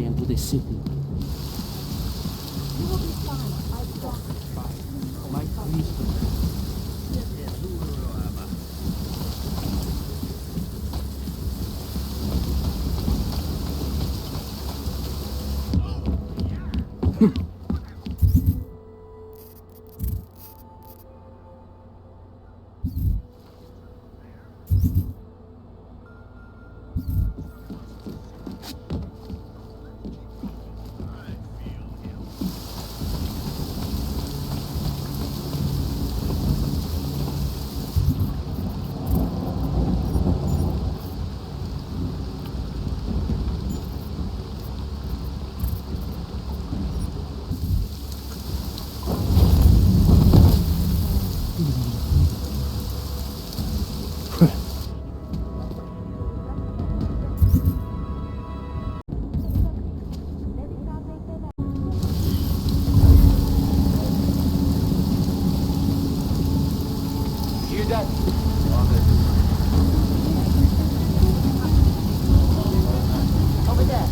into the city. You will be fine. I promise. My priest. Hear that? Over there.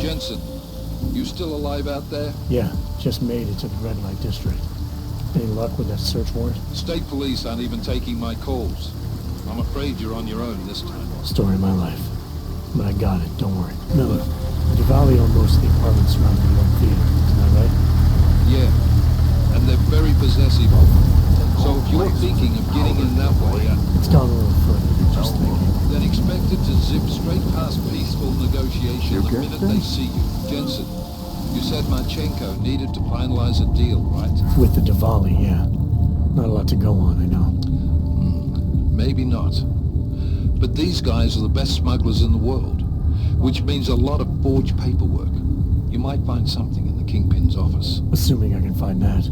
Jensen, you still alive out there? Yeah, just made it to the red light district. Any luck with that search warrant? State police aren't even taking my calls. I'm afraid you're on your own this time. Story of my life. But I got it, don't worry. Miller, the Diwali owned most of the apartments surrounding the old theater, isn't that right? Yeah, and they're very possessive of them. So if you're thinking of getting in that way, It's gone a little further than just thinking. then expect it to zip straight past peaceful negotiation the minute they see you. Jensen, you said Marchenko needed to finalize a deal, right? With the Diwali, yeah. Not a lot to go on, I know. Maybe not. But these guys are the best smugglers in the world, which means a lot of forged paperwork. You might find something in the Kingpin's office. Assuming I can find that.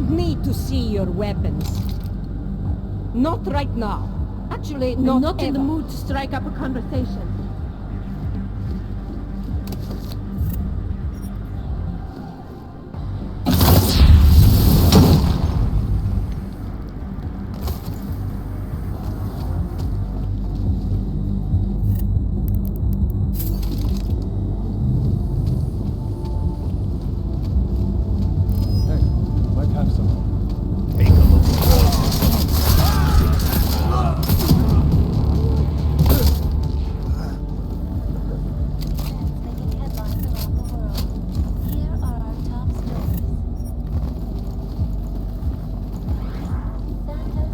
don't need to see your weapons. Not right now. Actually, I'm not not in the ever. mood to strike up a conversation. Hey, might have some. Take a look. Making headlines around the world. Here are our top stories. Santa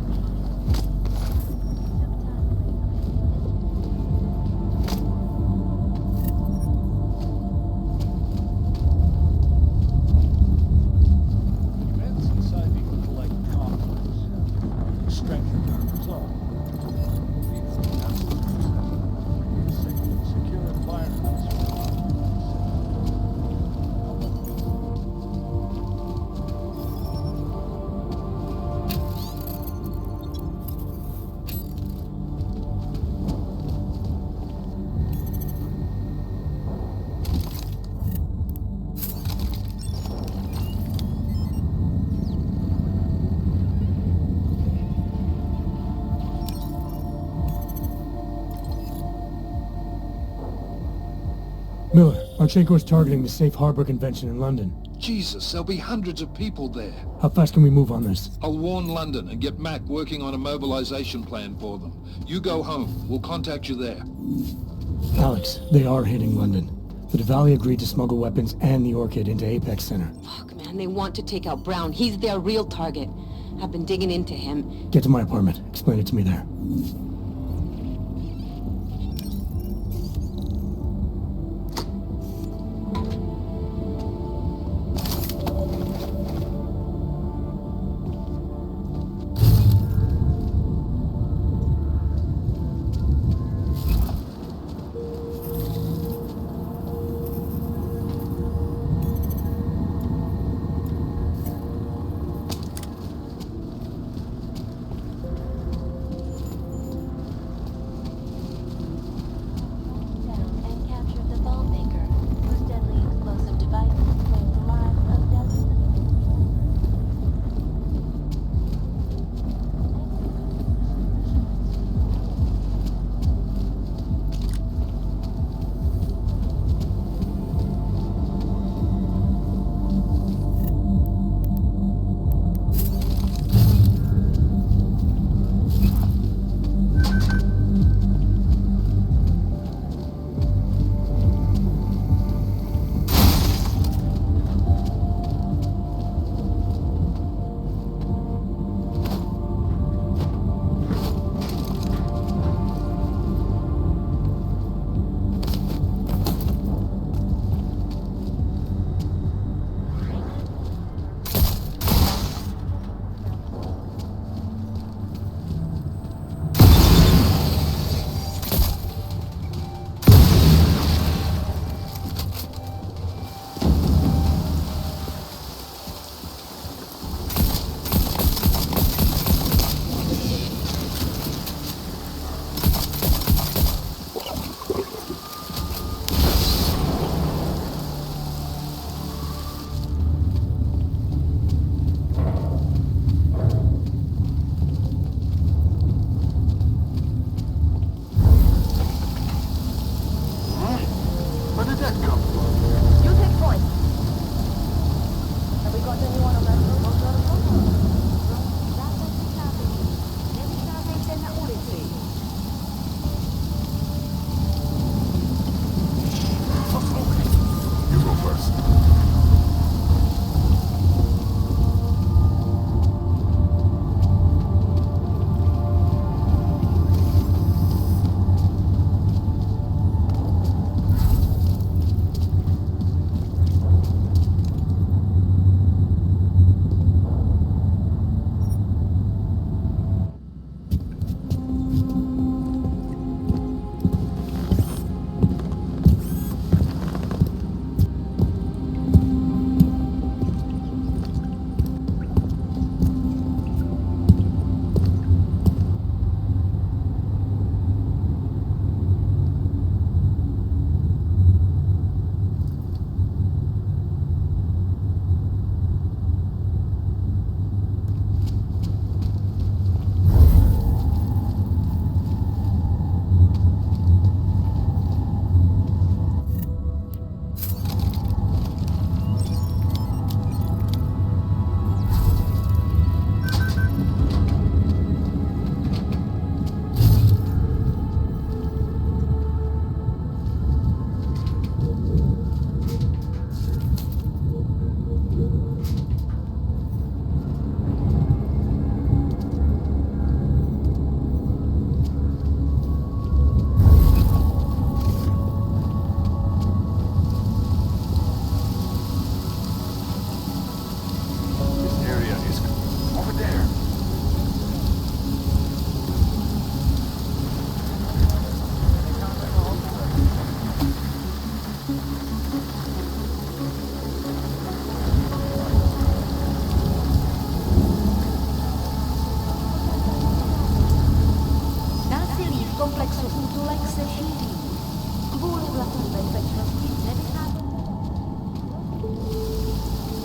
Events inside the like complex strengthened our resolve. Secure environments. Miller, Archenko's targeting the Safe Harbor Convention in London. Jesus, there'll be hundreds of people there. How fast can we move on this? I'll warn London and get Mac working on a mobilization plan for them. You go home. We'll contact you there. Alex, they are hitting London. The Diwali agreed to smuggle weapons and the Orchid into Apex Center. Fuck, man, they want to take out Brown. He's their real target. I've been digging into him. Get to my apartment. Explain it to me there. down and captured the bomb maker, whose deadly explosive devices claimed the lives of dozens of Where did that come from? You take point. Have we got anyone on that road? You go first.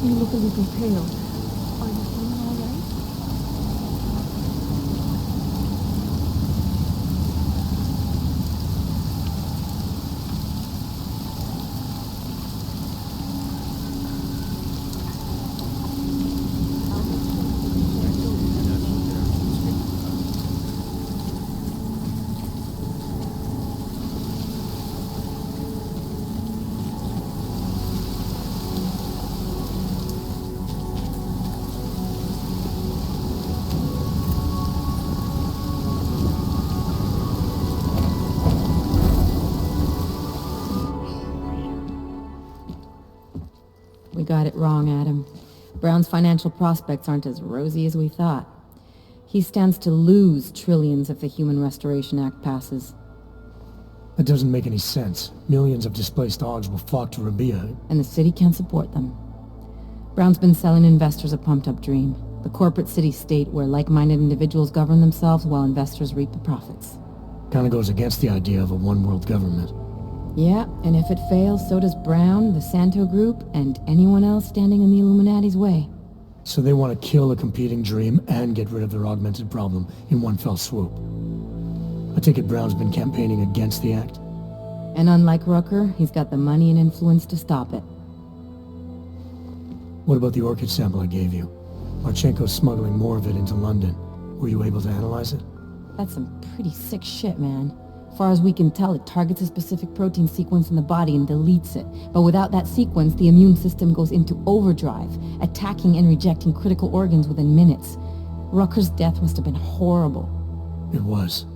You look a little pale. Are you feeling all right? We got it wrong, Adam. Brown's financial prospects aren't as rosy as we thought. He stands to lose trillions if the Human Restoration Act passes. That doesn't make any sense. Millions of displaced Augs will flock to Rabia. And the city can't support them. Brown's been selling investors a pumped-up dream. The corporate city-state where like-minded individuals govern themselves while investors reap the profits. Kinda goes against the idea of a one-world government. Yeah, and if it fails, so does Brown, the Santo Group, and anyone else standing in the Illuminati's way. So they want to kill a competing dream and get rid of their augmented problem in one fell swoop. I take it Brown's been campaigning against the act? And unlike Rucker, he's got the money and influence to stop it. What about the orchid sample I gave you? Marchenko's smuggling more of it into London. Were you able to analyze it? That's some pretty sick shit, man. As far as we can tell, it targets a specific protein sequence in the body and deletes it. But without that sequence, the immune system goes into overdrive, attacking and rejecting critical organs within minutes. Rucker's death must have been horrible. It was.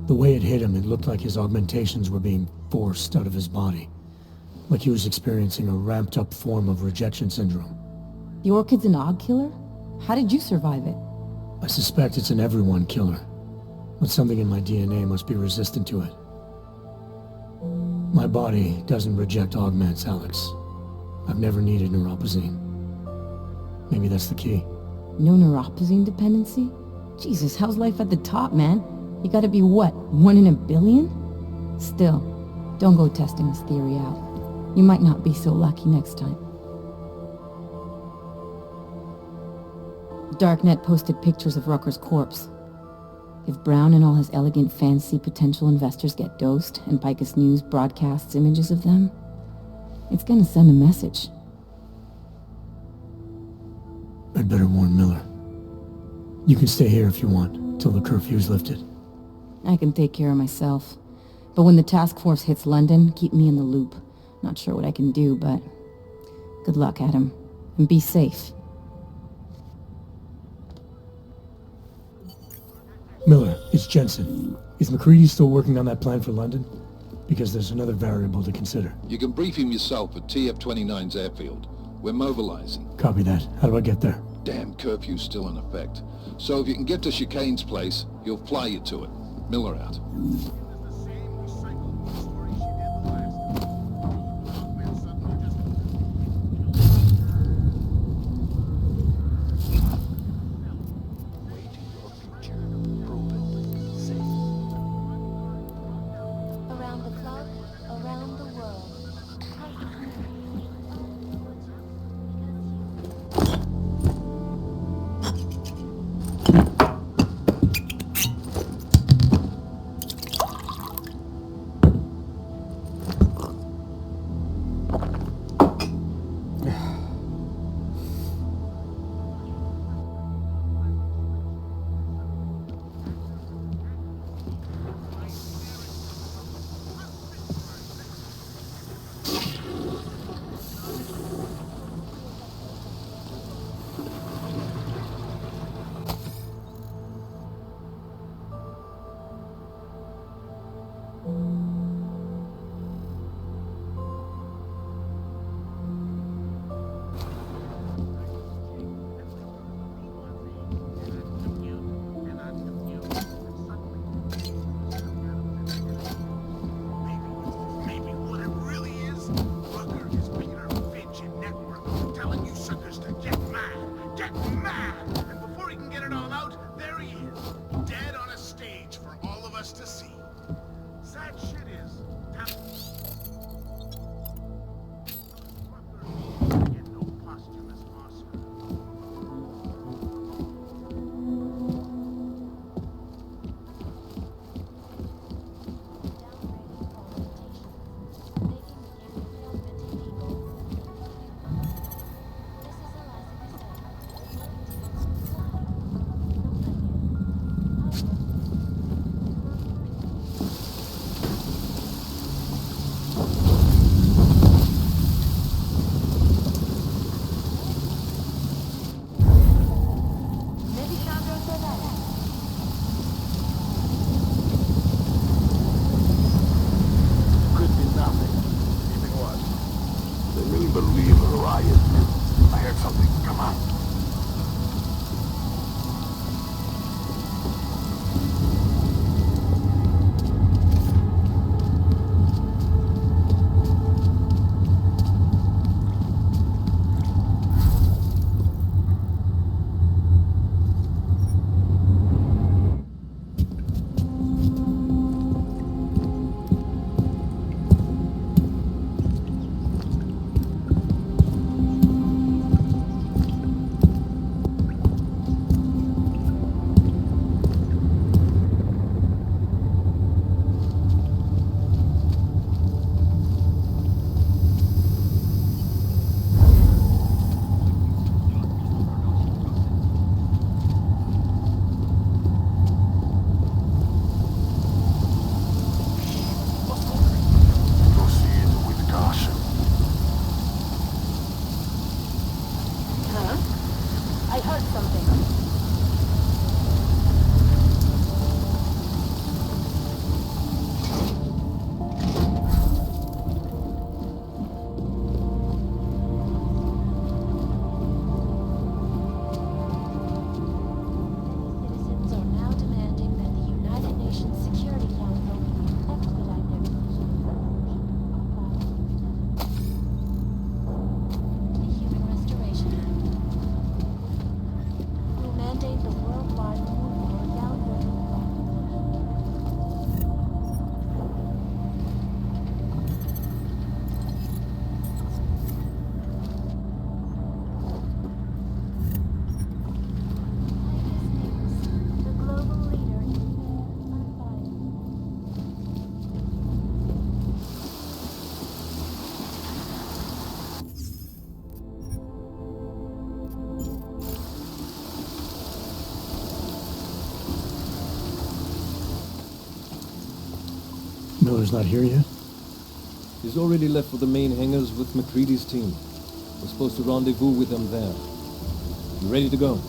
The way it hit him, it looked like his augmentations were being forced out of his body. Like he was experiencing a ramped-up form of rejection syndrome. The orchid's an Aug killer? How did you survive it? I suspect it's an everyone killer. But something in my DNA must be resistant to it. My body doesn't reject augments, Alex. I've never needed neuropazine. Maybe that's the key. No neuropazine dependency? Jesus, how's life at the top, man? You gotta be what, 1 in a billion? Still, don't go testing this theory out. You might not be so lucky next time. Darknet posted pictures of Rucker's corpse. If Brown and all his elegant, fancy potential investors get dosed, and Picus News broadcasts images of them, it's gonna send a message. I'd better warn Miller. You can stay here if you want, till the curfew's lifted. I can take care of myself. But when the task force hits London, keep me in the loop. Not sure what I can do, but good luck, Adam. And be safe. Miller, it's Jensen. Is McCready still working on that plan for London? Because there's another variable to consider. You can brief him yourself at TF-29's airfield. We're mobilizing. Copy that. How do I get there? Damn curfew's still in effect. So if you can get to Chicane's place, he'll fly you to it. Miller out. Around the clock, around the world. Unbeliever, Ryan. I heard something. Come on. I heard something. Citizens are now demanding that the United Nations Security Council expedite their decision for the Human Restoration Act will mandate the worldwide removal of downloading the global leader in unbiased. Miller's not here yet? He's already left for the main hangars with McCready's team. We're supposed to rendezvous with them there. You ready to go?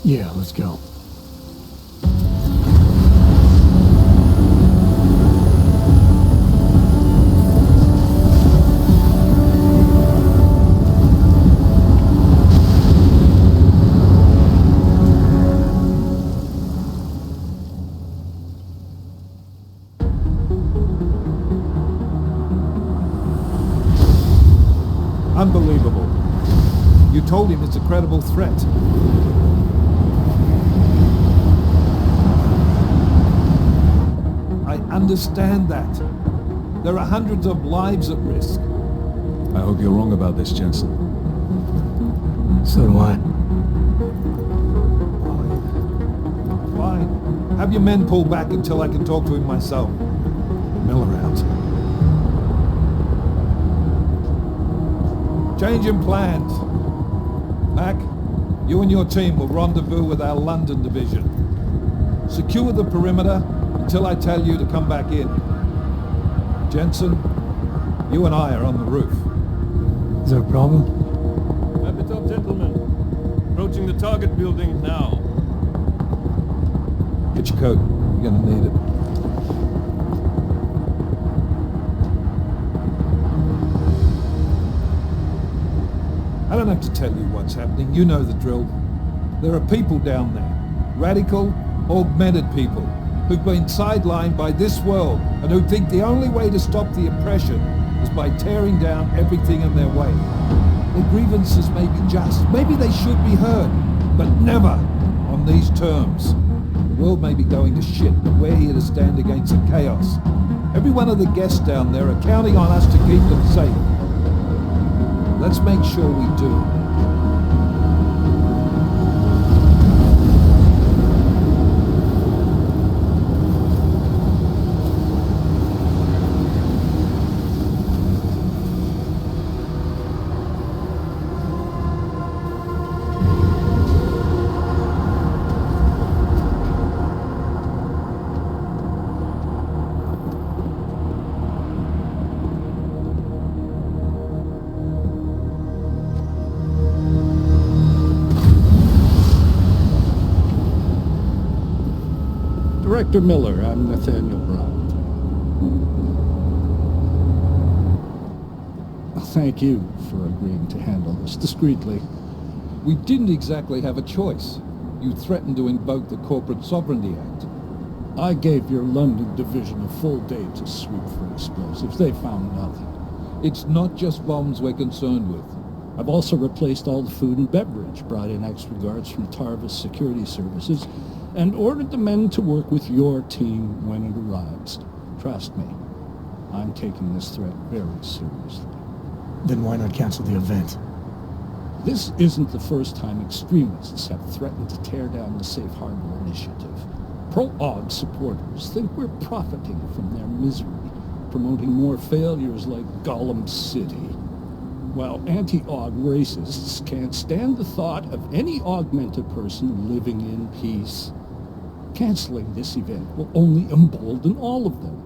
Yeah, let's go. Unbelievable. You told him it's a credible threat. I understand that. There are hundreds of lives at risk. I hope you're wrong about this, Jensen. So do I. Fine. Have your men pull back until I can talk to him myself. Miller out. Change in plans. Mac, you and your team will rendezvous with our London division. Secure the perimeter until I tell you to come back in. Jensen, you and I are on the roof. Is there a problem? Wrap it up, gentlemen. Approaching the target building now. Get your coat. You're gonna need it. I don't have to tell you what's happening. You know the drill. There are people down there. Radical, augmented people who've been sidelined by this world and who think the only way to stop the oppression is by tearing down everything in their way. Their grievances may be just. Maybe they should be heard, but never on these terms. The world may be going to shit, but we're here to stand against the chaos. Every one of the guests down there are counting on us to keep them safe. Let's make sure we do. Dr. Miller, I'm Nathaniel Brown. Thank you for agreeing to handle this discreetly. We didn't exactly have a choice. You threatened to invoke the Corporate Sovereignty Act. I gave your London division a full day to sweep for explosives. They found nothing. It's not just bombs we're concerned with. I've also replaced all the food and beverage, brought in extra guards from Tarvis Security Services, and ordered the men to work with your team when it arrives. Trust me, I'm taking this threat very seriously. Then why not cancel the event? This isn't the first time extremists have threatened to tear down the Safe Harbor Initiative. Pro-AUG supporters think we're profiting from their misery, promoting more failures like Gollum City, while anti-AUG racists can't stand the thought of any augmented person living in peace. Canceling this event will only embolden all of them.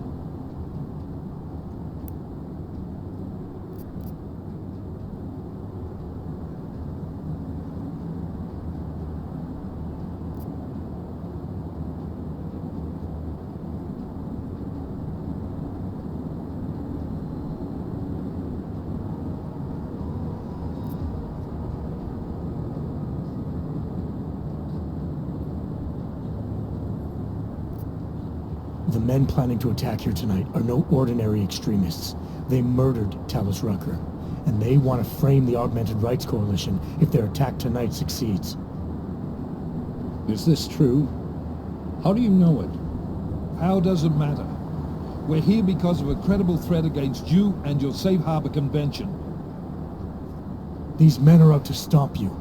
The men planning to attack here tonight are no ordinary extremists. They murdered Talus Rucker, and they want to frame the Augmented Rights Coalition if their attack tonight succeeds. Is this true? How do you know it? How does it matter? We're here because of a credible threat against you and your Safe Harbor Convention. These men are out to stop you.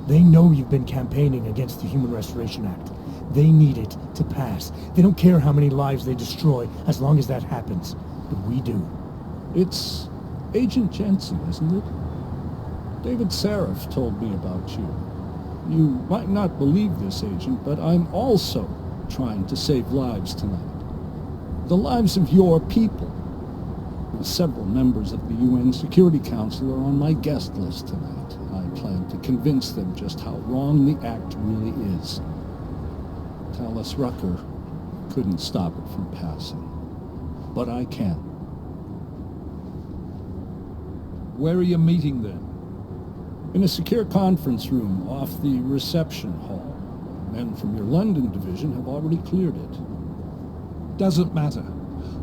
They know you've been campaigning against the Human Restoration Act. They need it to pass. They don't care how many lives they destroy as long as that happens. But we do. It's Agent Jensen, isn't it? David Seraph told me about you. You might not believe this, Agent, but I'm also trying to save lives tonight. The lives of your people. Several members of the UN Security Council are on my guest list tonight. I plan to convince them just how wrong the act really is. Talus Rucker couldn't stop it from passing, but I can. Where are you meeting then? In a secure conference room off the reception hall. Men from your London division have already cleared it. Doesn't matter.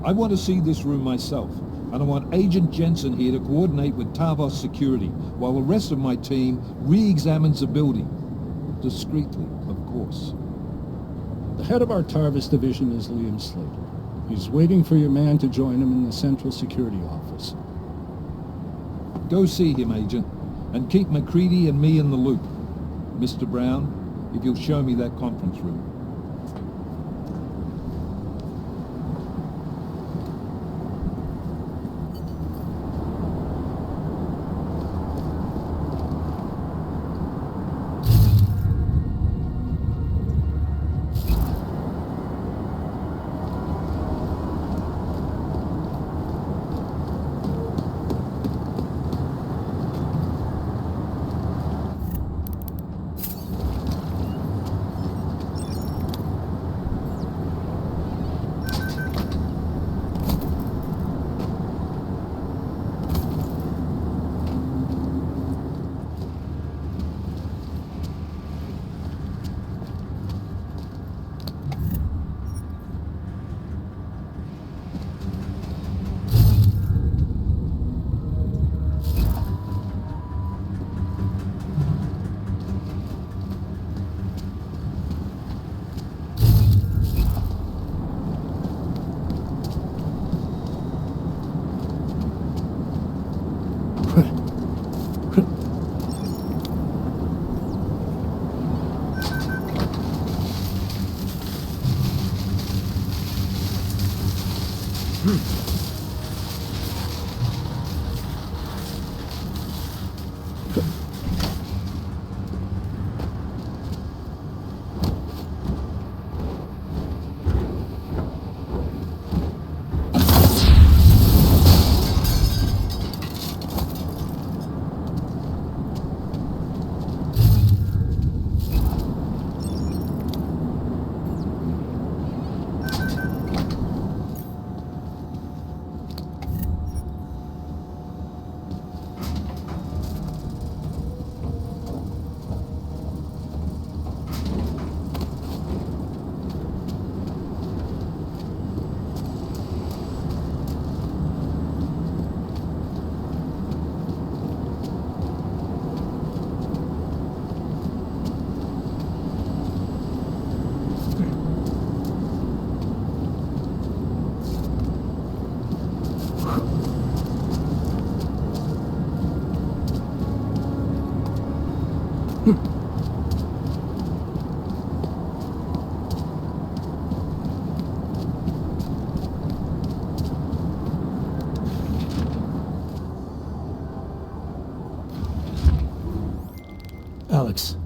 I want to see this room myself, and I want Agent Jensen here to coordinate with Tarvos Security while the rest of my team re-examines the building. Discreetly, of course. The head of our Tarvis division is Liam Slater. He's waiting for your man to join him in the Central Security Office. Go see him, Agent, and keep McCready and me in the loop. Mr. Brown, if you'll show me that conference room.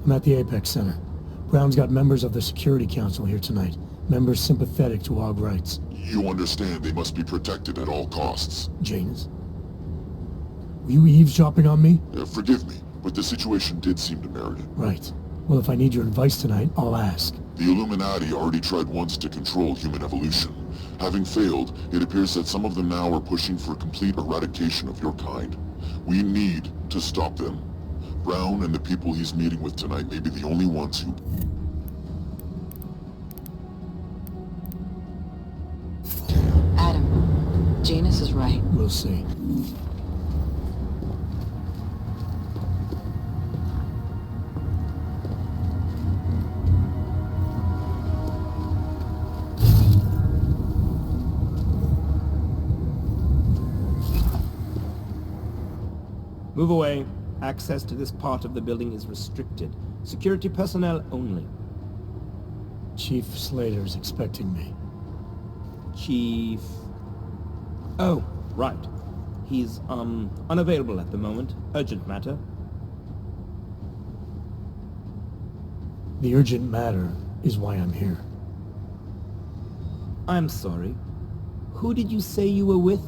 I'm at the Apex Center. Brown's got members of the Security Council here tonight. Members sympathetic to AUG rights. You understand they must be protected at all costs. Janus? Were you eavesdropping on me? Forgive me, but the situation did seem to merit it. Right. Well, if I need your advice tonight, I'll ask. The Illuminati already tried once to control human evolution. Having failed, it appears that some of them now are pushing for complete eradication of your kind. We need to stop them. Brown and the people he's meeting with tonight may be the only ones who... Adam, Janus is right. We'll see. Move away. Access to this part of the building is restricted. Security personnel only. Chief Slater's expecting me. Chief... Oh, right. He's, unavailable at the moment. Urgent matter. The urgent matter is why I'm here. I'm sorry. Who did you say you were with?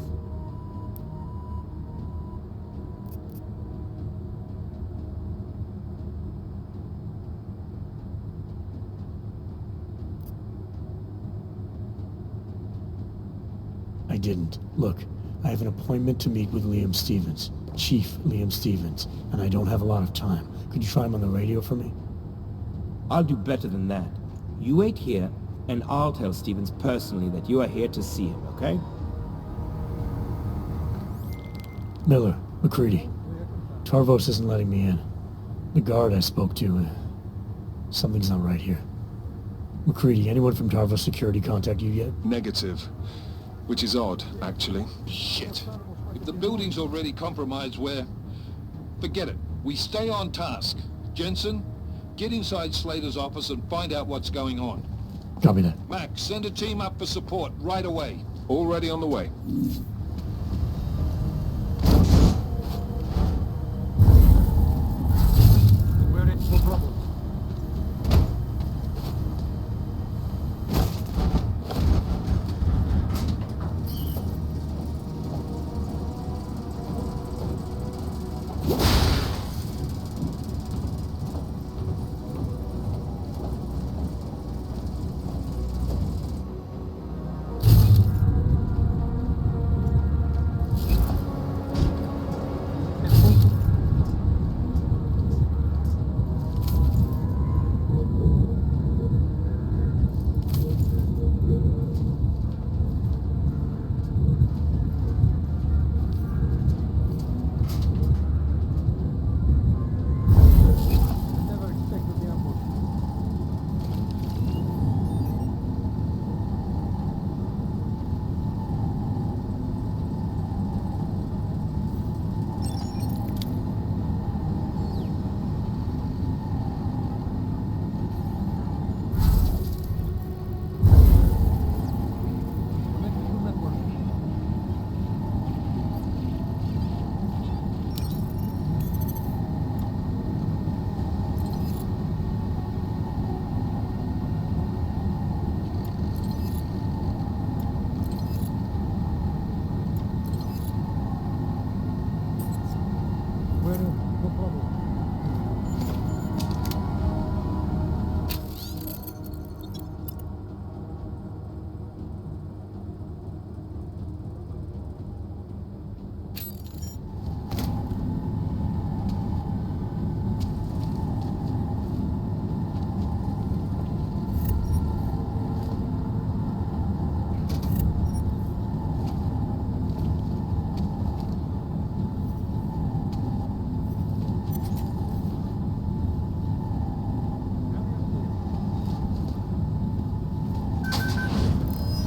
I didn't. Look, I have an appointment to meet with Liam Stevens. Chief Liam Stevens, and I don't have a lot of time. Could you try him on the radio for me? I'll do better than that. You wait here, and I'll tell Stevens personally that you are here to see him, okay? Miller, McCready. Tarvos isn't letting me in. The guard I spoke to, something's not right here. McCready, anyone from Tarvos Security contact you yet? Negative. Which is odd, actually. Shit. If the building's already compromised, forget it. We stay on task. Jensen, get inside Slater's office and find out what's going on. Copy that. Max, send a team up for support right away. Already on the way. We're in for trouble.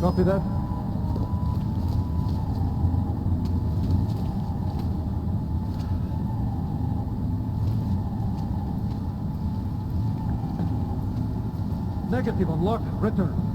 Copy that. Negative on lock. Return.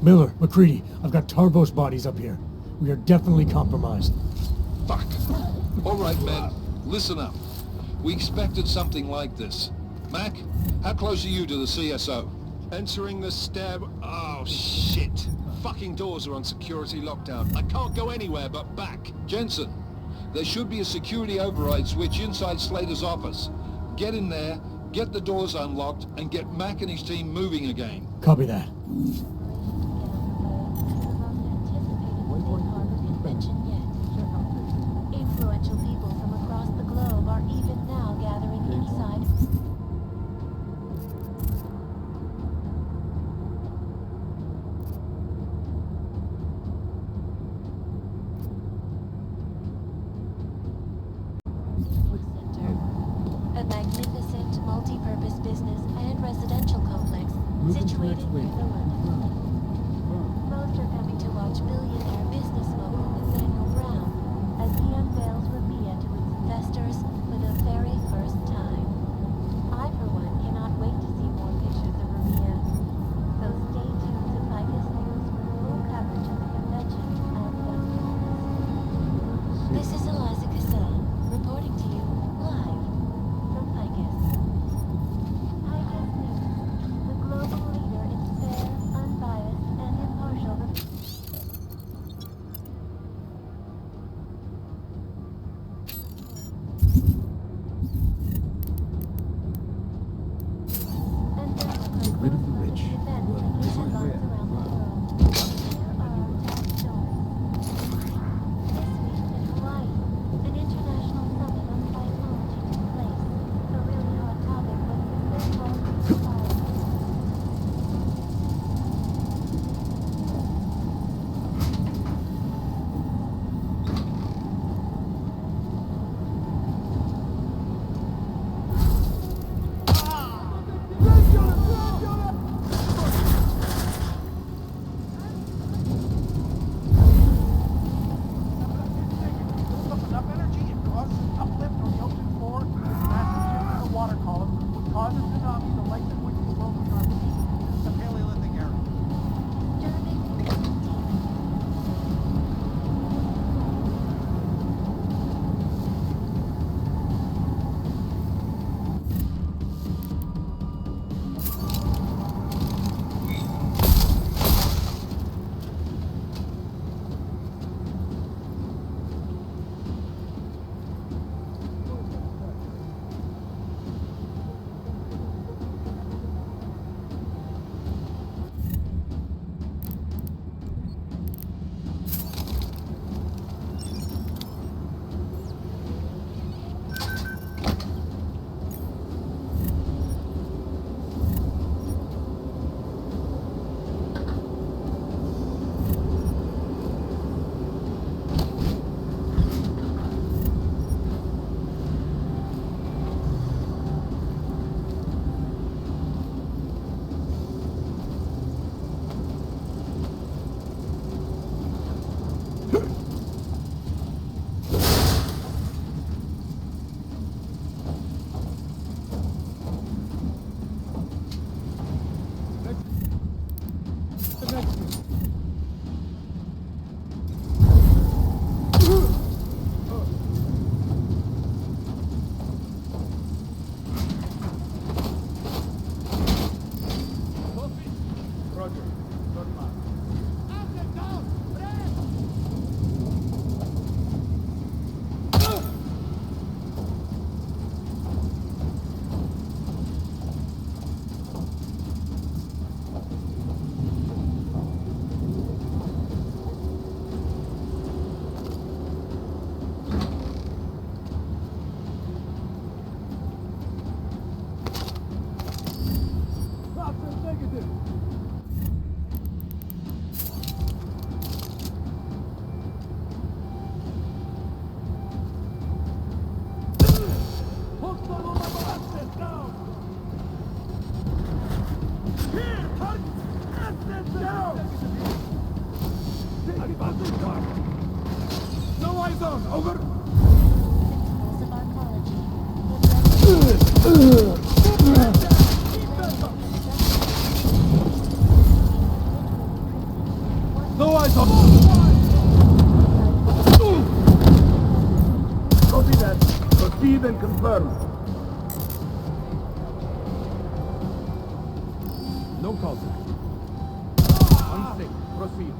Miller, McCready, I've got Tarvos bodies up here. We are definitely compromised. Fuck. All right, men. Listen up. We expected something like this. Mac, how close are you to the CSO? Entering the stair... Oh, shit. Fucking doors are on security lockdown. I can't go anywhere but back. Jensen, there should be a security override switch inside Slater's office. Get in there, get the doors unlocked, and get Mac and his team moving again. Copy that. Influential people from across the globe are even now gathering inside. A magnificent multi-purpose business and residential complex situated near the London Line. Most are coming to watch billionaire business mogul Nathaniel Brown as he unveils Rabia to its investors for the very first time. I, for one, cannot wait to see more pictures of Rabia. So stay tuned to Ficus News for full coverage of the convention and guest. This is Eliza Cassell, reporting to you live from Ficus. Ficus News, the global leader in fair, unbiased, and impartial Get rid of the rich. No eyes on, over! eyes on... Copy that. Proceed and confirm. No contact. Unsafe. Proceed.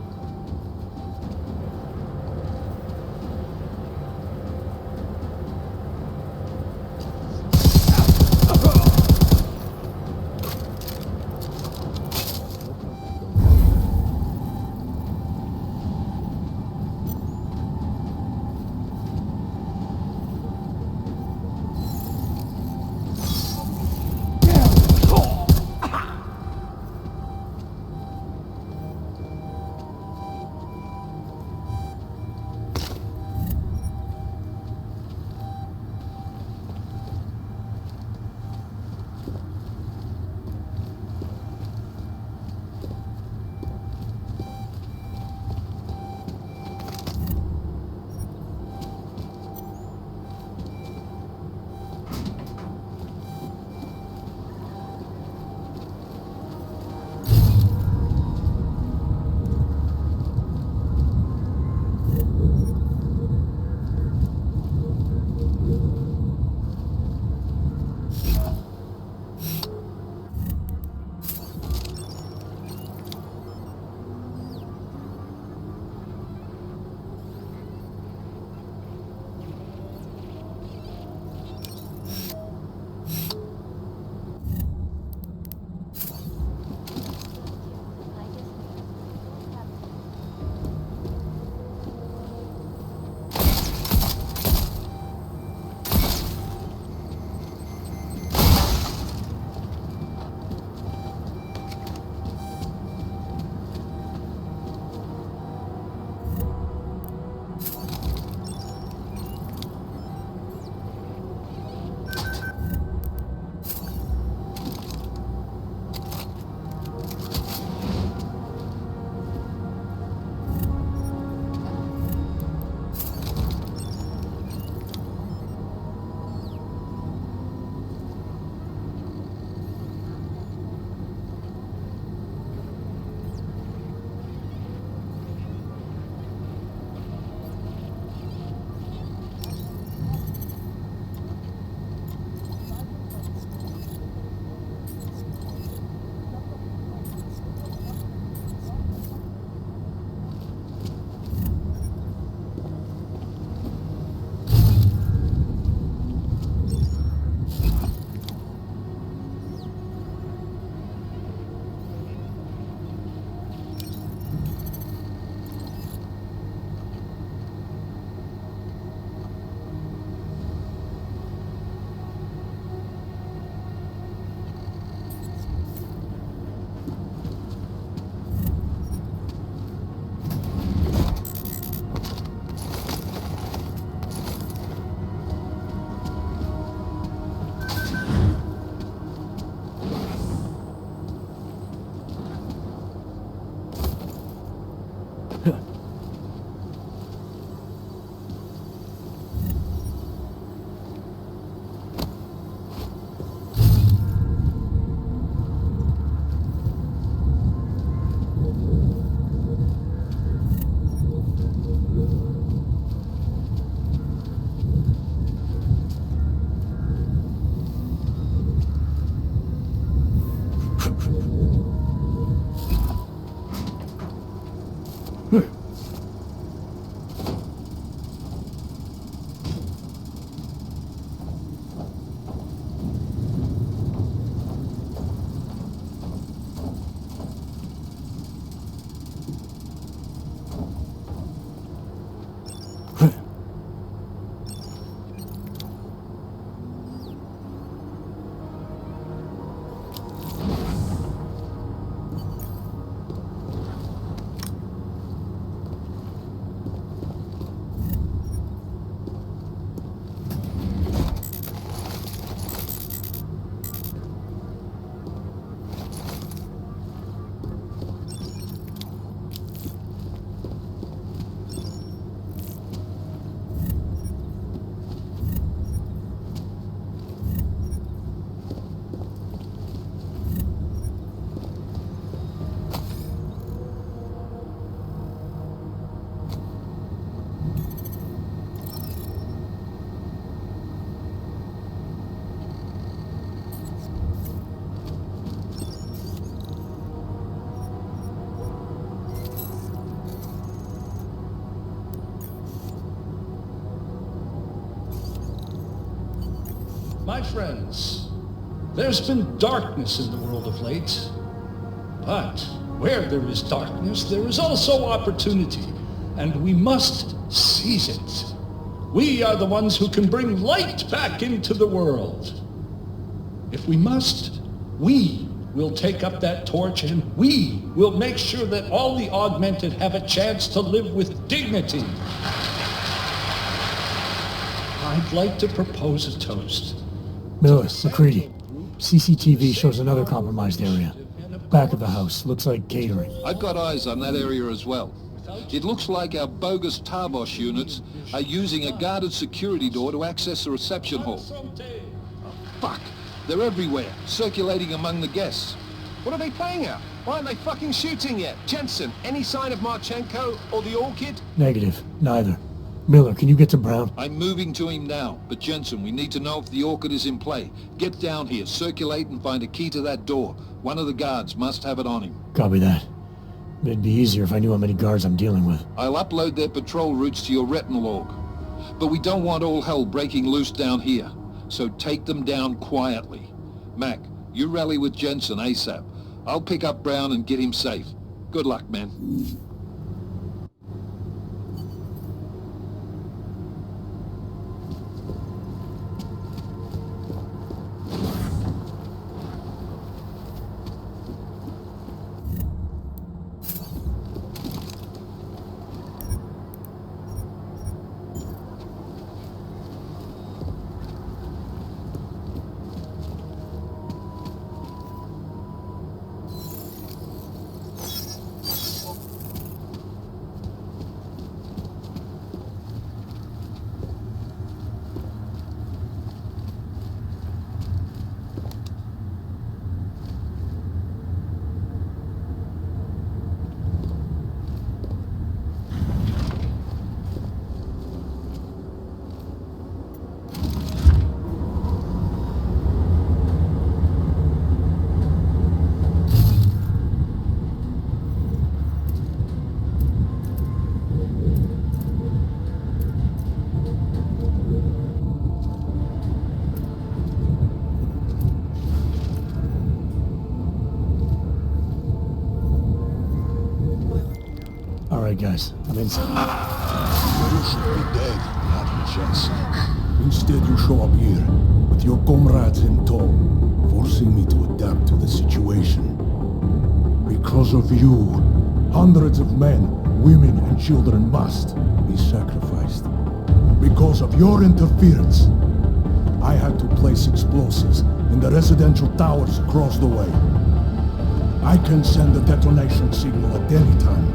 My friends, there's been darkness in the world of late. But where there is darkness, there is also opportunity, and we must seize it. We are the ones who can bring light back into the world. If we must, we will take up that torch, and we will make sure that all the augmented have a chance to live with dignity. I'd like to propose a toast. Miller, McCready. CCTV shows another compromised area. Back of the house. Looks like catering. I've got eyes on that area as well. It looks like our bogus Tarbosh units are using a guarded security door to access the reception hall. Fuck! They're everywhere, circulating among the guests. What are they playing at? Why aren't they fucking shooting yet? Jensen, any sign of Marchenko or the Orchid? Negative. Neither. Miller, can you get to Brown? I'm moving to him now, but Jensen, we need to know if the Orchid is in play. Get down here, circulate and find a key to that door. One of the guards must have it on him. Copy that. It'd be easier if I knew how many guards I'm dealing with. I'll upload their patrol routes to your retinal log. But we don't want all hell breaking loose down here. So take them down quietly. Mac, you rally with Jensen ASAP. I'll pick up Brown and get him safe. Good luck, man. Alright guys, I'm inside. You should be dead, not Jensen. Instead you show up here, with your comrades in tow, forcing me to adapt to the situation. Because of you, hundreds of men, women and children must be sacrificed. Because of your interference, I had to place explosives in the residential towers across the way. I can send a detonation signal at any time.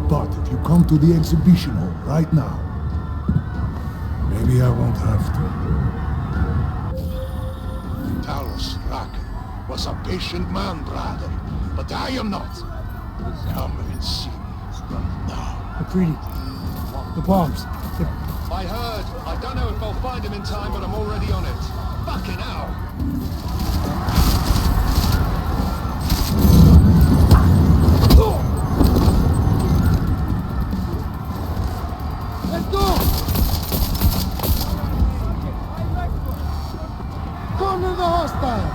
But if you come to the exhibition hall right now, maybe I won't have to. Talos Raken was a patient man, brother, but I am not. Come and see me right now. McCready, the bombs. I heard. I don't know if I'll find him in time, but I'm already on it. Fucking hell! Let's go! Corner the hostile!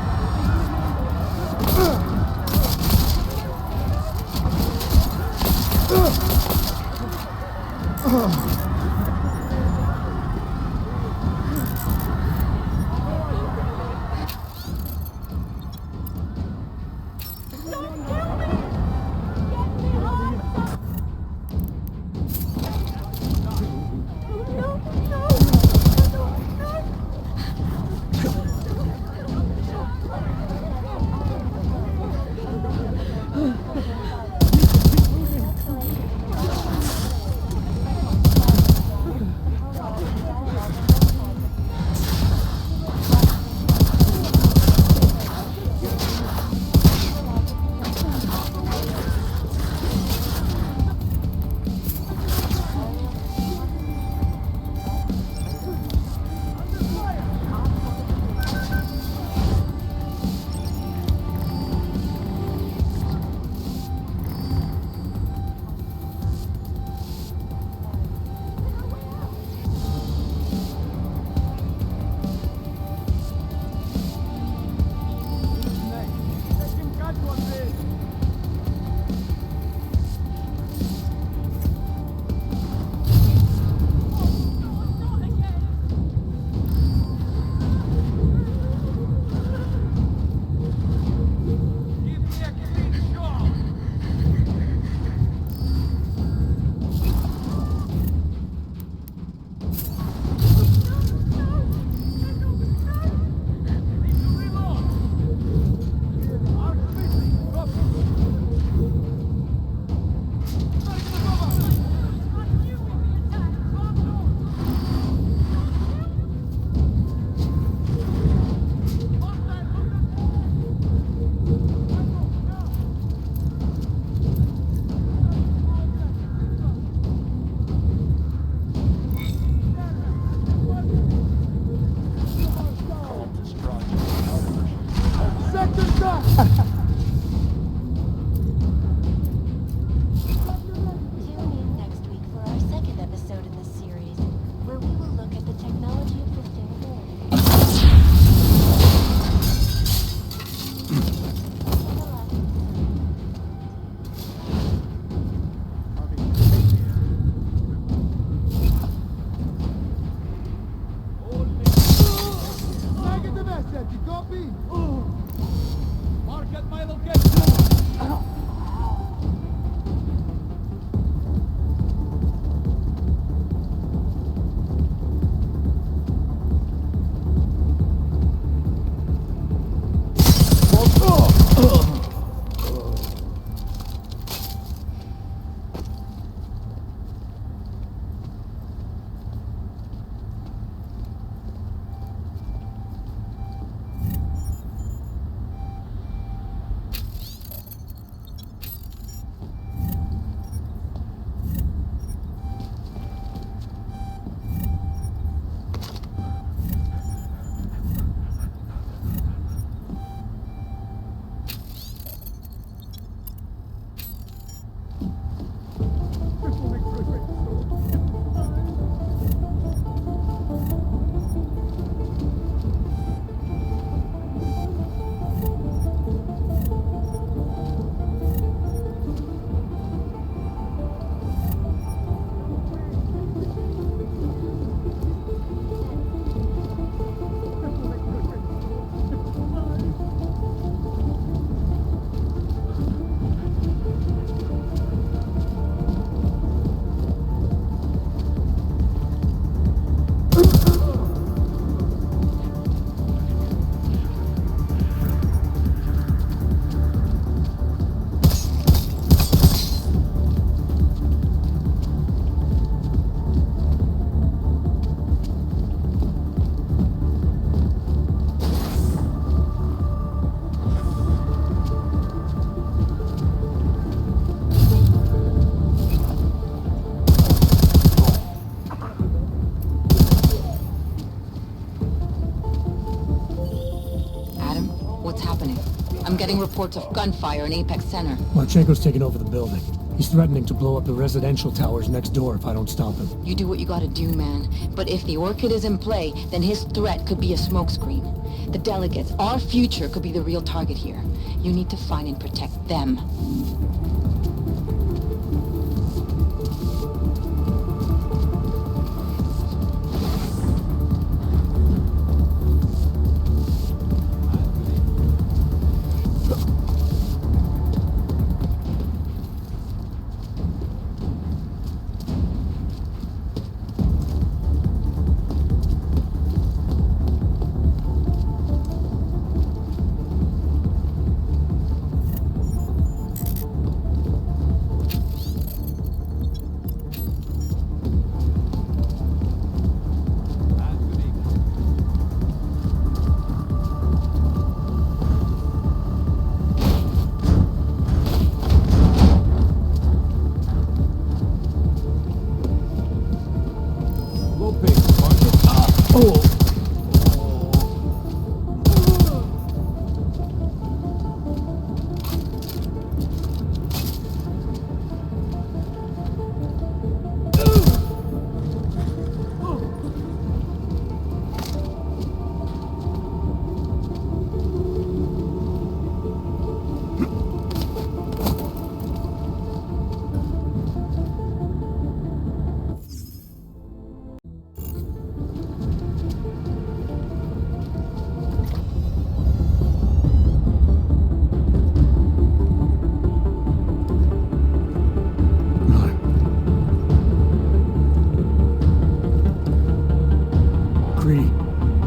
reports of gunfire in Apex Center. Marchenko's taken over the building. He's threatening to blow up the residential towers next door if I don't stop him. You do what you gotta do, man. But if the Orchid is in play, then his threat could be a smokescreen. The delegates, our future, could be the real target here. You need to find and protect them.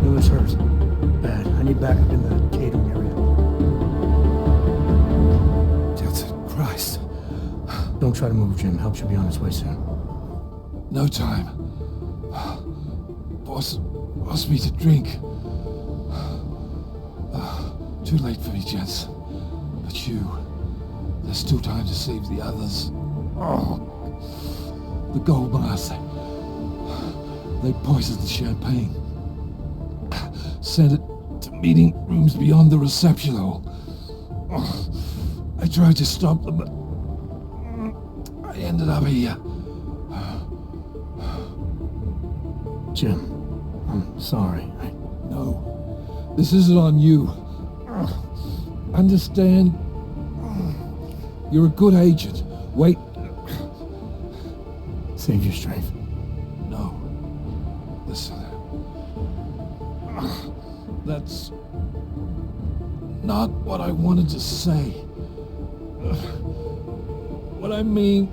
Miller's hurt. Bad. I need backup in the catering area. Jensen, Christ. Don't try to move, Jim. Help should be on its way soon. No time. Boss asked me to drink. Too late for me, Jensen. But you... There's still time to save the others. Oh, the gold bars. They poisoned the champagne. Sent it to meeting rooms beyond the reception hall. I tried to stop them, but I ended up here. Jim, I'm sorry. No, this isn't on you. Understand? You're a good agent. Wait. Save your strength. No. Listen. That's not what I wanted to say. What I mean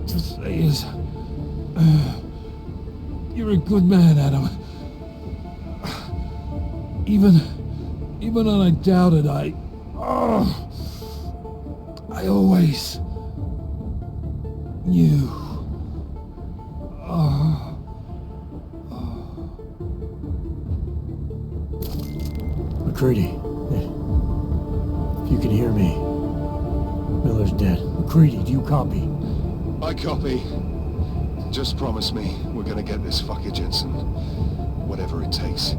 to say is, you're a good man, Adam. Even when I doubted, I always knew. McCready, if you can hear me, Miller's dead. McCready, do you copy? I copy. Just promise me we're gonna get this fucker, Jensen. Whatever it takes.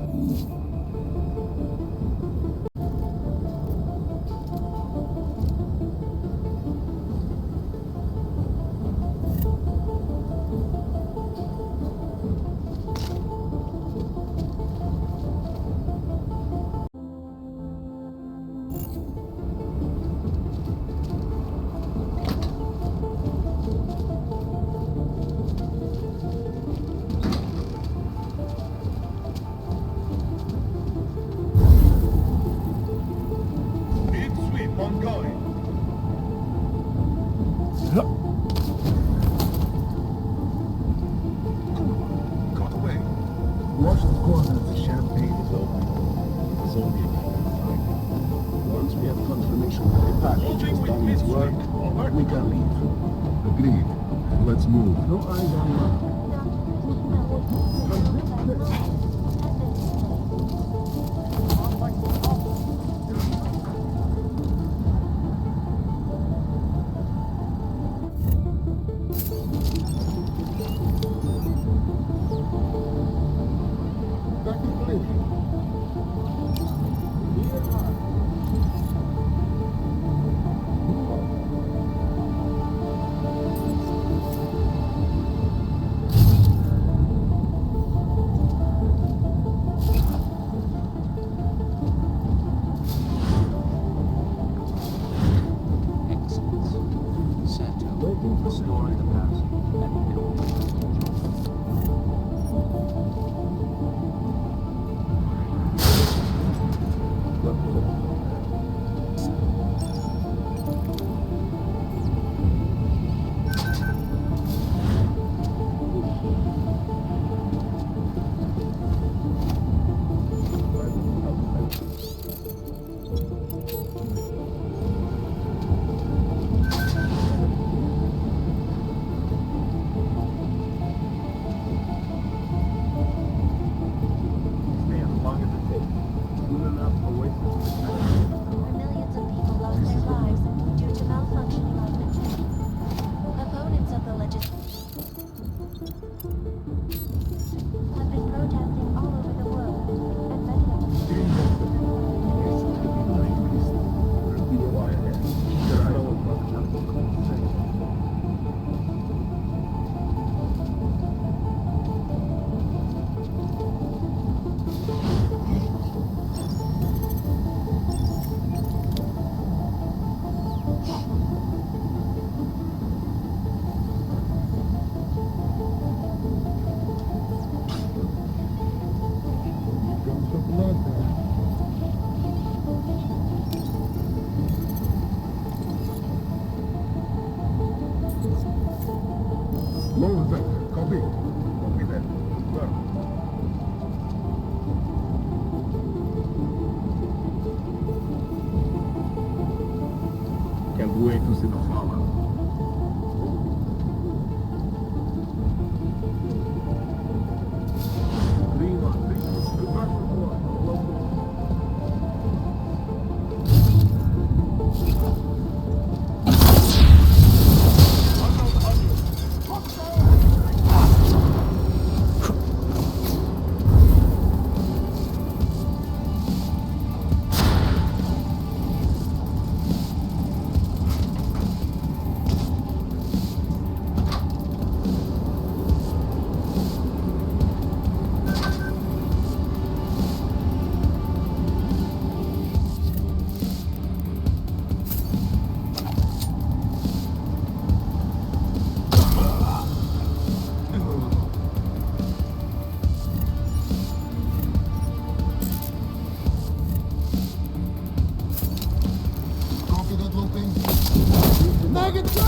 story of the past. And it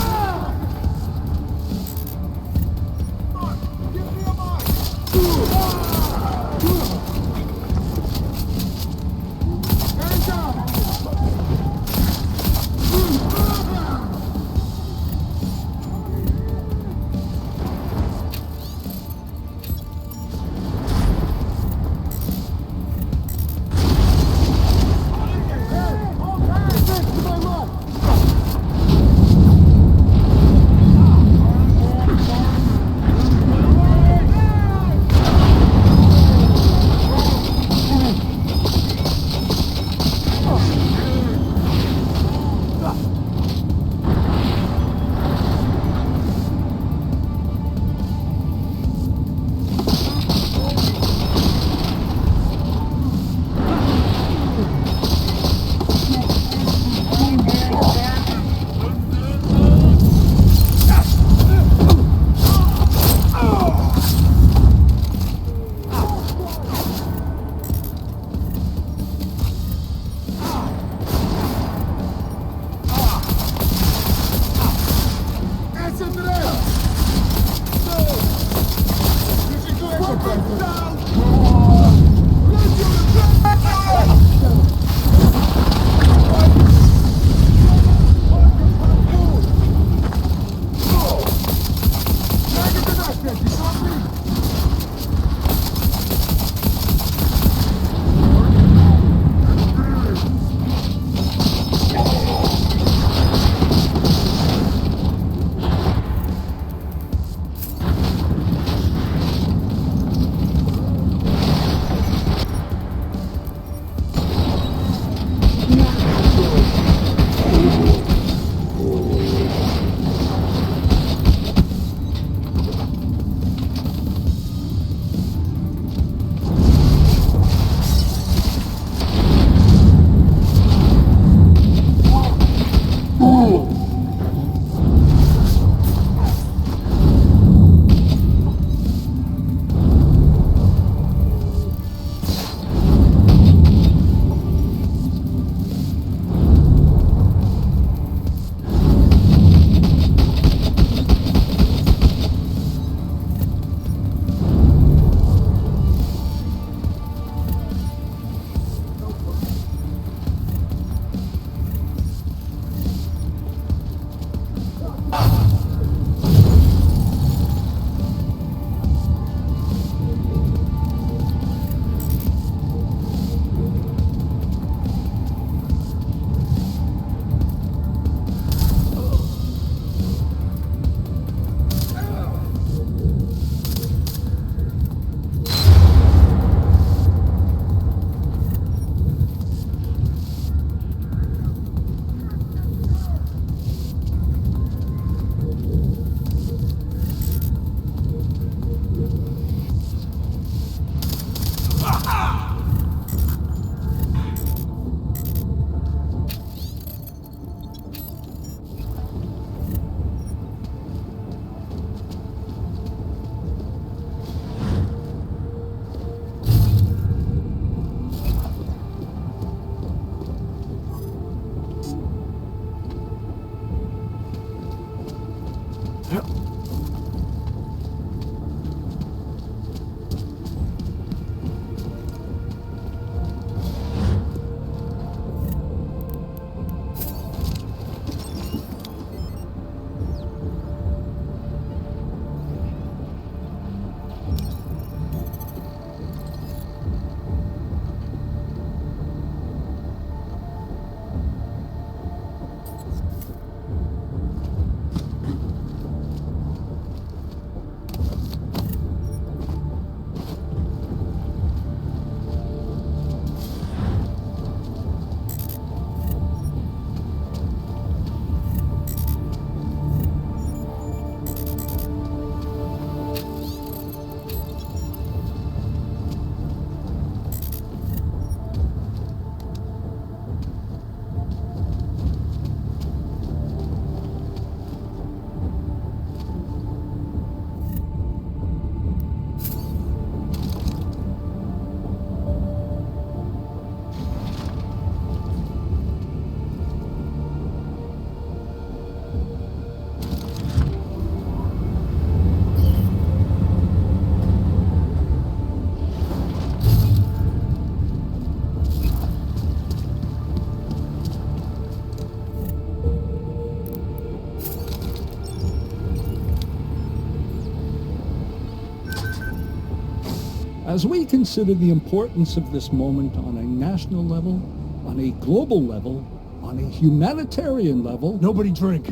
As we consider the importance of this moment on a national level, on a global level, on a humanitarian level... Nobody drink.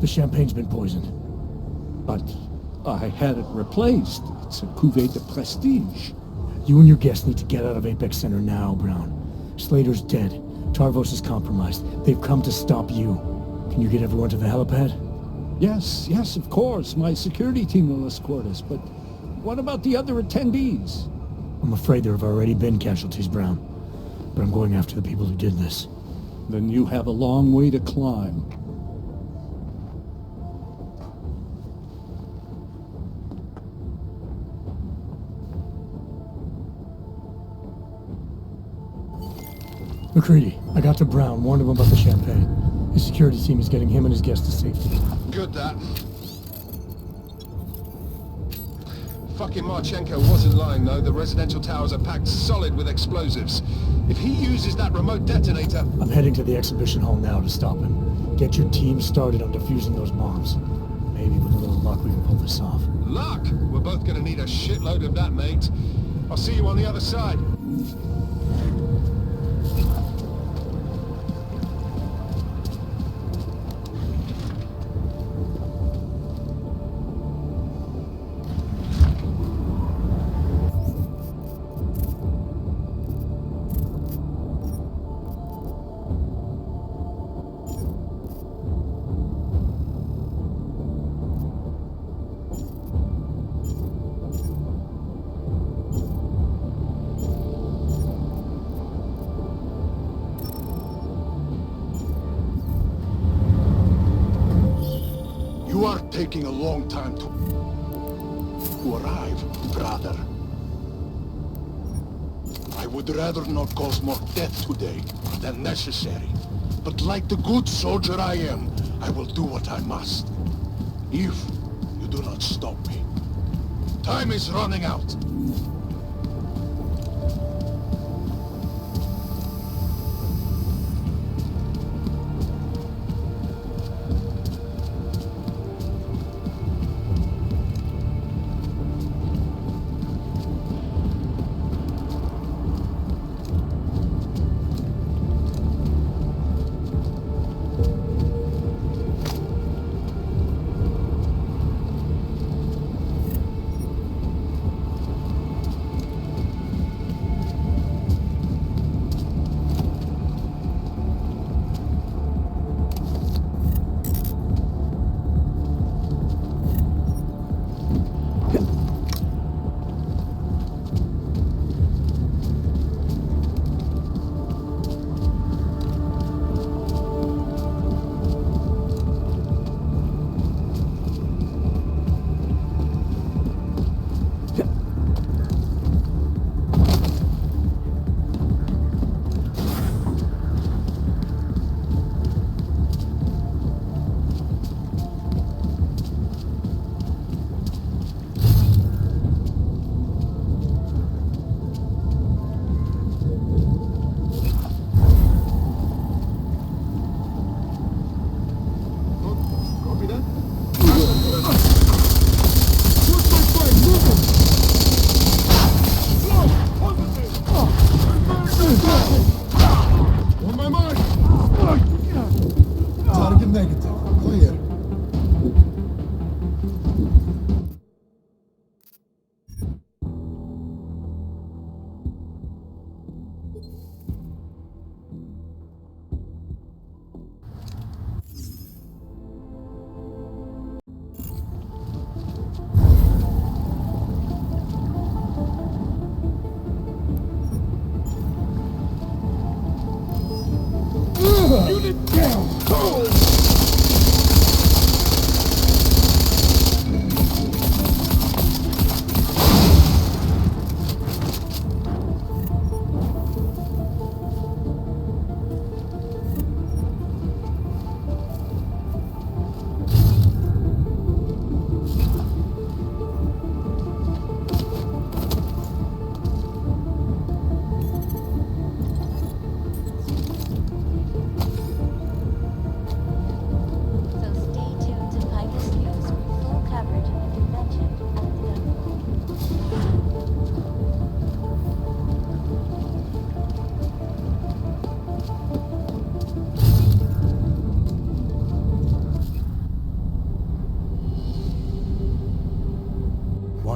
The champagne's been poisoned. But I had it replaced. It's a cuvée de prestige. You and your guests need to get out of Apex Center now, Brown. Slater's dead. Tarvos is compromised. They've come to stop you. Can you get everyone to the helipad? Yes, of course. My security team will escort us, but what about the other attendees? I'm afraid there have already been casualties, Brown. But I'm going after the people who did this. Then you have a long way to climb. McCready, I got to Brown, warned him about the champagne. His security team is getting him and his guests to safety. Good, that. Fucking Marchenko wasn't lying, though. The residential towers are packed solid with explosives. If he uses that remote detonator... I'm heading to the exhibition hall now to stop him. Get your team started on defusing those bombs. Maybe with a little luck we can pull this off. Luck? We're both gonna need a shitload of that, mate. I'll see you on the other side. You are taking a long time to arrive, brother. I would rather not cause more death today than necessary. But like the good soldier I am, I will do what I must. If you do not stop me. Time is running out.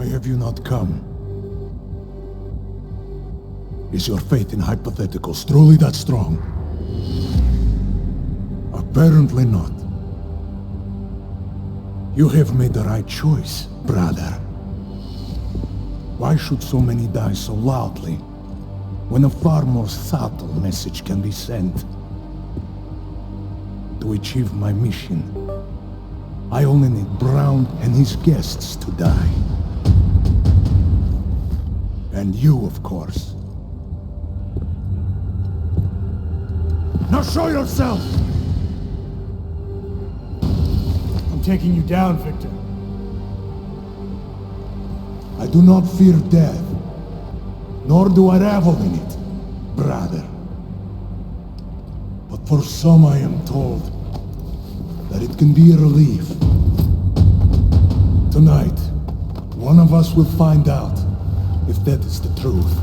Why have you not come? Is your faith in hypotheticals truly that strong? Apparently not. You have made the right choice, brother. Why should so many die so loudly, when a far more subtle message can be sent? To achieve my mission, I only need Brown and his guests to die. And you, of course. Now show yourself! I'm taking you down, Victor. I do not fear death, nor do I revel in it, brother. But for some I am told that it can be a relief. Tonight, one of us will find out if that is the truth.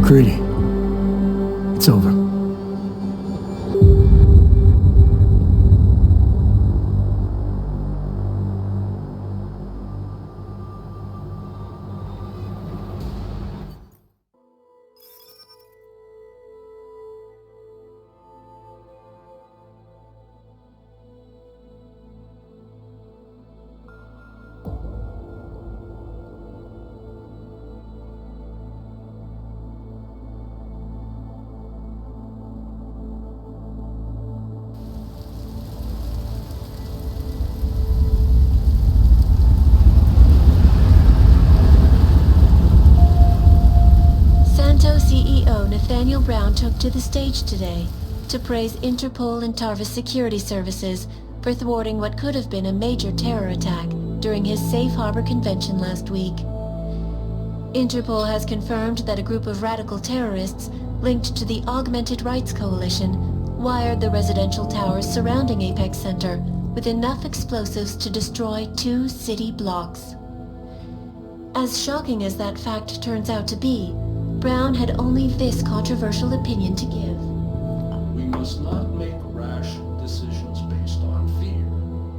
McCready, it's over. Nathaniel Brown took to the stage today to praise Interpol and Tarvis security services for thwarting what could have been a major terror attack during his Safe Harbor convention last week. Interpol has confirmed that a group of radical terrorists linked to the Augmented Rights Coalition wired the residential towers surrounding Apex Center with enough explosives to destroy 2 city blocks. As shocking as that fact turns out to be, Brown had only this controversial opinion to give. We must not make rash decisions based on fear,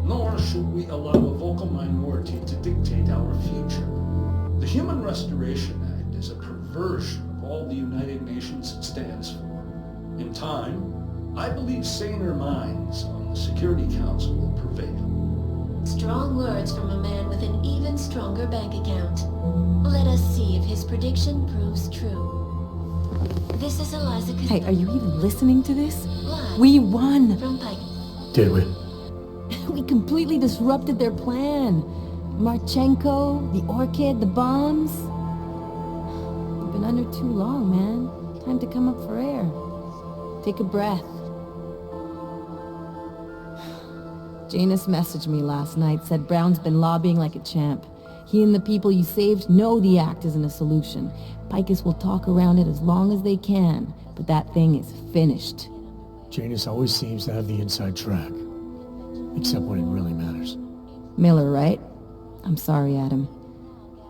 nor should we allow a vocal minority to dictate our future. The Human Restoration Act is a perversion of all the United Nations stands for. In time, I believe saner minds on the Security Council will prevail. Strong words from a man with an even stronger bank account. Let us see if his prediction proves true. This is Eliza. Hey, are you even listening to this? Live We won! from Pike. Did we? We completely disrupted their plan. Marchenko, the Orchid, the bombs. You've been under too long, man. Time to come up for air. Take a breath. Janus messaged me last night, said Brown's been lobbying like a champ. He and the people you saved know the act isn't a solution. Picus will talk around it as long as they can, but that thing is finished. Janus always seems to have the inside track. Except when it really matters. Miller, right? I'm sorry, Adam.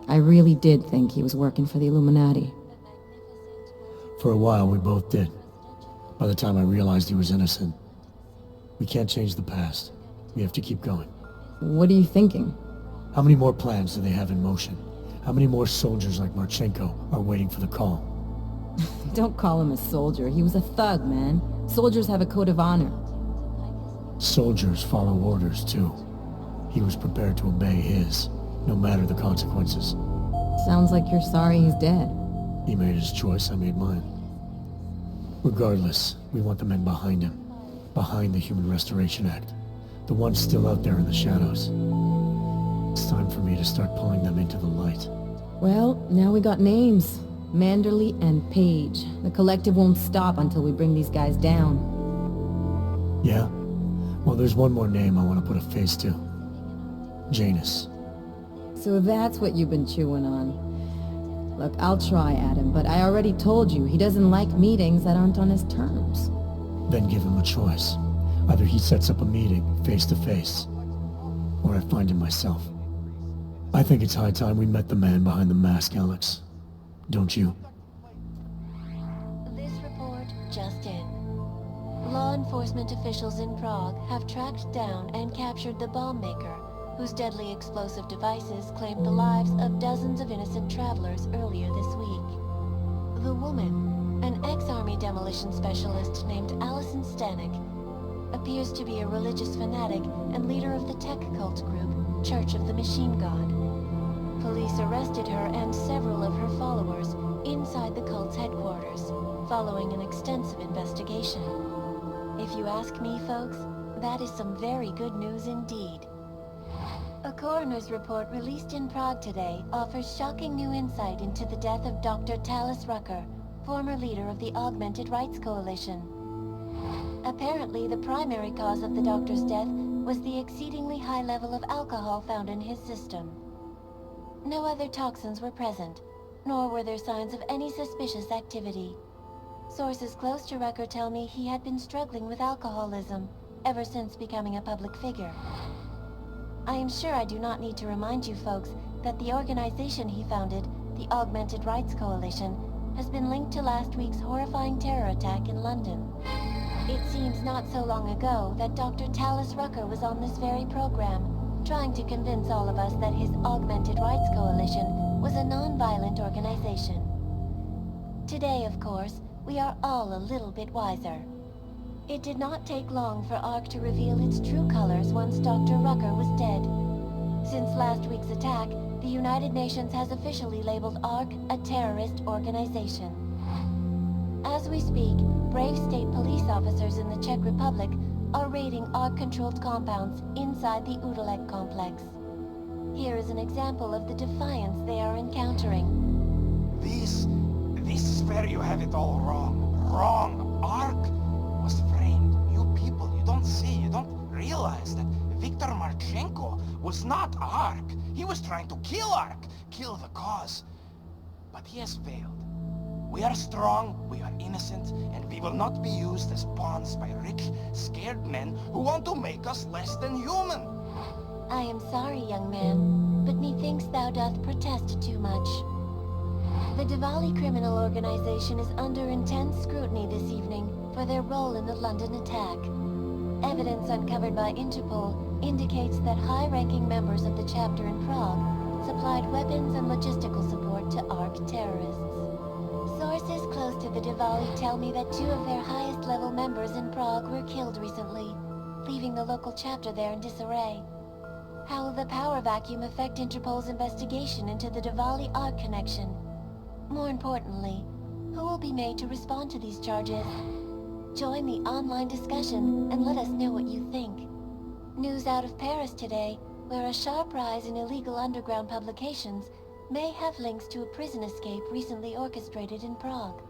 I really did think he was working for the Illuminati. For a while, we both did. By the time I realized he was innocent. We can't change the past. We have to keep going. What are you thinking? How many more plans do they have in motion? How many more soldiers like Marchenko are waiting for the call? Don't call him a soldier. He was a thug, man. Soldiers have a code of honor. Soldiers follow orders, too. He was prepared to obey his, no matter the consequences. Sounds like you're sorry he's dead. He made his choice, I made mine. Regardless, we want the men behind him. Behind the Human Restoration Act. The ones still out there in the shadows. It's time for me to start pulling them into the light. Well, now we got names. Manderley and Page. The collective won't stop until we bring these guys down. Yeah? Well, there's one more name I want to put a face to. Janus. So that's what you've been chewing on. Look, I'll try, Adam, but I already told you he doesn't like meetings that aren't on his terms. Then give him a choice. Either he sets up a meeting, face to face, or I find him myself. I think it's high time we met the man behind the mask, Alex. Don't you? This report just in. Law enforcement officials in Prague have tracked down and captured the bomb maker, whose deadly explosive devices claimed the lives of dozens of innocent travelers earlier this week. The woman, an ex-army demolition specialist named Allison Stanek, appears to be a religious fanatic and leader of the tech cult group, Church of the Machine God. Police arrested her and several of her followers inside the cult's headquarters, following an extensive investigation. If you ask me, folks, that is some very good news indeed. A coroner's report released in Prague today offers shocking new insight into the death of Dr. Talis Rucker, former leader of the Augmented Rights Coalition. Apparently, the primary cause of the doctor's death was the exceedingly high level of alcohol found in his system. No other toxins were present, nor were there signs of any suspicious activity. Sources close to Rucker tell me he had been struggling with alcoholism ever since becoming a public figure. I am sure I do not need to remind you folks that the organization he founded, the Augmented Rights Coalition, has been linked to last week's horrifying terror attack in London. It seems not so long ago that Dr. Talis Rucker was on this very program, trying to convince all of us that his Augmented Rights Coalition was a non-violent organization. Today, of course, we are all a little bit wiser. It did not take long for ARC to reveal its true colors once Dr. Rucker was dead. Since last week's attack, the United Nations has officially labeled ARC a terrorist organization. As we speak, brave state police officers in the Czech Republic are raiding ARC-controlled compounds inside the Udalek complex. Here is an example of the defiance they are encountering. This is where you have it all wrong. Wrong! ARC was framed. You people, you don't see, you don't realize that Viktor Marchenko was not ARC. He was trying to kill ARC, kill the cause. But he has failed. We are strong, we are innocent, and we will not be used as pawns by rich, scared men who want to make us less than human. I am sorry, young man, but methinks thou doth protest too much. The Diwali criminal organization is under intense scrutiny this evening for their role in the London attack. Evidence uncovered by Interpol indicates that high-ranking members of the chapter in Prague supplied weapons and logistical support to ARC terrorists. Sources close to the Diwali tell me that 2 of their highest-level members in Prague were killed recently, leaving the local chapter there in disarray. How will the power vacuum affect Interpol's investigation into the Diwali ARC connection? More importantly, who will be made to respond to these charges? Join the online discussion and let us know what you think. News out of Paris today, where a sharp rise in illegal underground publications may have links to a prison escape recently orchestrated in Prague.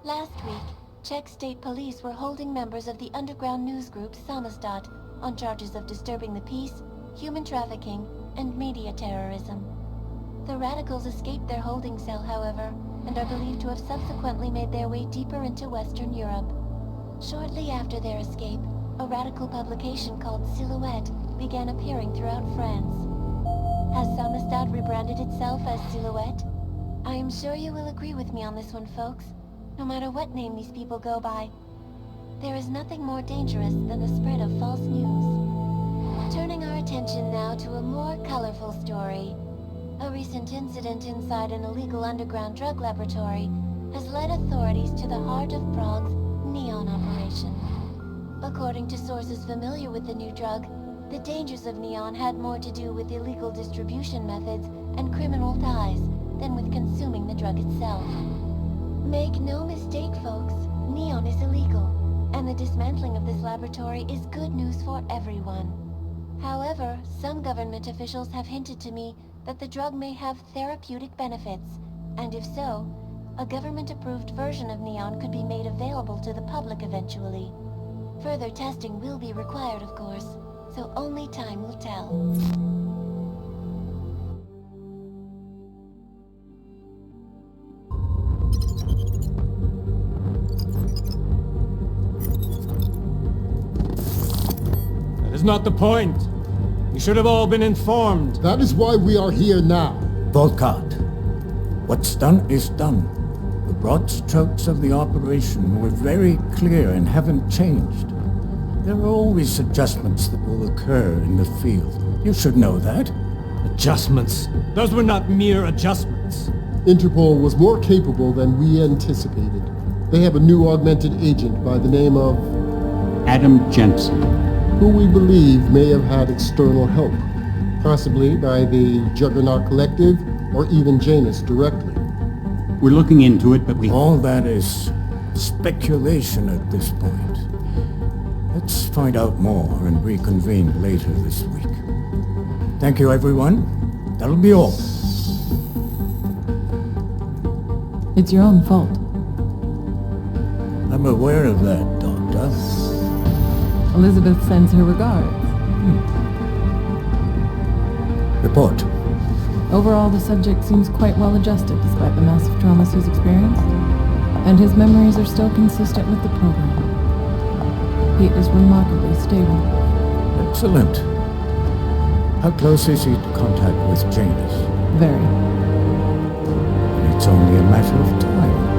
Last week, Czech state police were holding members of the underground news group Samostat on charges of disturbing the peace, human trafficking, and media terrorism. The radicals escaped their holding cell, however, and are believed to have subsequently made their way deeper into Western Europe. Shortly after their escape, a radical publication called Silhouette began appearing throughout France. Has Samostat rebranded itself as Silhouette? I am sure you will agree with me on this one, folks. No matter what name these people go by, there is nothing more dangerous than the spread of false news. Turning our attention now to a more colorful story. A recent incident inside an illegal underground drug laboratory has led authorities to the heart of Prague's Neon operation. According to sources familiar with the new drug, the dangers of Neon had more to do with illegal distribution methods and criminal ties than with consuming the drug itself. Make no mistake, folks, Neon is illegal, and the dismantling of this laboratory is good news for everyone. However, some government officials have hinted to me that the drug may have therapeutic benefits, and if so, a government-approved version of Neon could be made available to the public eventually. Further testing will be required, of course, so only time will tell. That is not the point. You should have all been informed. That is why we are here now. Volkart, what's done is done. The broad strokes of the operation were very clear and haven't changed. There are always adjustments that will occur in the field. You should know that. Adjustments? Those were not mere adjustments. Interpol was more capable than we anticipated. They have a new augmented agent by the name of... Adam Jensen. Who we believe may have had external help. Possibly by the Juggernaut Collective or even Janus directly. We're looking into it, but we... All that is speculation at this point. Let's find out more and reconvene later this week. Thank you, everyone. That'll be all. It's your own fault. I'm aware of that, Doctor. Elizabeth sends her regards. Report. Overall, the subject seems quite well adjusted despite the massive traumas he's experienced, and his memories are still consistent with the program. He is remarkably stable. Excellent. How close is he to contact with Janus? Very. It's only a matter of time.